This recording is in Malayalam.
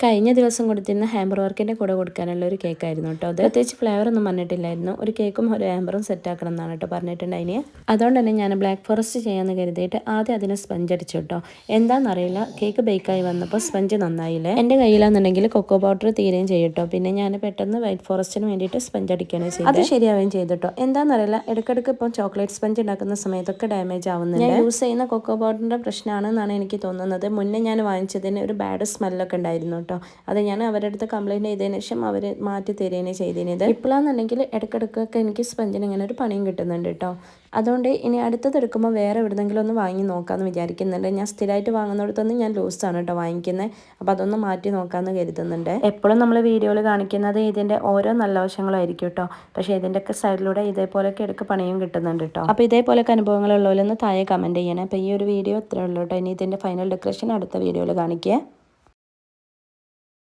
കഴിഞ്ഞ ദിവസം കൊടുത്തിരുന്ന ഹാമ്പർ വർക്കിൻ്റെ കൂടെ കൊടുക്കാനുള്ള ഒരു കേക്കായിരുന്നു കേട്ടോ. അത് പ്രത്യേകിച്ച് ഫ്ലേവറൊന്നും പറഞ്ഞിട്ടില്ലായിരുന്നു. ഒരു കേക്കും ഒരു ഹാമ്പറും സെറ്റാക്കണം എന്നാണ് കേട്ടോ പറഞ്ഞിട്ടുണ്ടായിന്. അതുകൊണ്ട് തന്നെ ഞാൻ ബ്ലാക്ക് ഫോറസ്റ്റ് ചെയ്യാമെന്ന് കരുതിയിട്ട് ആദ്യം അതിനെ സ്പഞ്ച് അടിച്ചു കേട്ടോ. എന്താണെന്നറിയില്ല, കേക്ക് ബേക്കായി വന്നപ്പോൾ സ്പഞ്ച് നന്നായില്ലേ. എൻ്റെ കയ്യിലാണെന്നുണ്ടെങ്കിൽ കൊക്കോ പൗഡർ തീരുകയും ചെയ്യും. പിന്നെ ഞാൻ പെട്ടെന്ന് വൈറ്റ് ഫോറസ്റ്റിന് വേണ്ടിയിട്ട് സ്പഞ്ച് അടിക്കുകയാണ് ചെയ്തത്. അത് ശരിയാവുകയും ചെയ്തു കേട്ടോ. എന്താണെന്നറിയില്ല, ഇടയ്ക്കിടയ്ക്ക് ഇപ്പം ചോക്ലേറ്റ് സ്പഞ്ച് ഉണ്ടാക്കുന്ന സമയത്തൊക്കെ ഡാമേജ് ആവുന്നുണ്ട്. ഞാൻ യൂസ് ചെയ്യുന്ന കൊക്കോ പൗഡറിൻ്റെ പ്രശ്നമാണെന്നാണ് എനിക്ക് തോന്നുന്നത്. മുന്നേ ഞാൻ വാങ്ങിച്ചതിന് ഒരു ബാഡ് സ്മെല്ലൊക്കെ ഉണ്ടായിരുന്നു കേട്ടോ. അത് ഞാൻ അവരുടെ അടുത്ത് കംപ്ലയിൻറ്റ് ചെയ്തതിന് ശേഷം അവർ മാറ്റി തരുകയാണ് ചെയ്തിരുന്നത്. ഇപ്പോഴാണെന്നുണ്ടെങ്കിൽ ഇടയ്ക്കിടയ്ക്കൊക്കെ എനിക്ക് സ്പഞ്ചിന് ഇങ്ങനെ ഒരു പണിയും കിട്ടുന്നുണ്ട് കേട്ടോ. അതുകൊണ്ട് ഇനി അടുത്തത് എടുക്കുമ്പോൾ വേറെ എവിടെന്നെങ്കിലും ഒന്ന് വാങ്ങി നോക്കാമെന്ന് വിചാരിക്കുന്നുണ്ട്. ഞാൻ സ്ഥിരമായിട്ട് വാങ്ങുന്നിടത്തൊന്നും ഞാൻ ലൂസാണ് കേട്ടോ വാങ്ങിക്കുന്നത്. അപ്പോൾ അതൊന്ന് മാറ്റി നോക്കാമെന്ന് കരുതുന്നുണ്ട്. എപ്പോഴും നമ്മൾ വീഡിയോയിൽ കാണിക്കുന്നത് ഇതിൻ്റെ ഓരോ നല്ല വശങ്ങളായിരിക്കും കേട്ടോ. പക്ഷേ ഇതിൻ്റെയൊക്കെ സൈഡിലൂടെ ഇതേപോലെയൊക്കെ ഇടയ്ക്ക് പണിയും കിട്ടുന്നുണ്ട് കേട്ടോ. അപ്പോൾ ഇതേപോലെയൊക്കെ അനുഭവങ്ങളുള്ളവരൊന്ന് താഴെ കമൻറ്റ് ചെയ്യണേ. അപ്പോൾ ഈ ഒരു വീഡിയോ ഇത്രയേ ഉള്ളൂ കേട്ടോ. ഇനി ഇതിൻ്റെ ഫൈനൽ ഡെക്കറേഷൻ അടുത്ത വീഡിയോയിൽ കാണിക്കുക.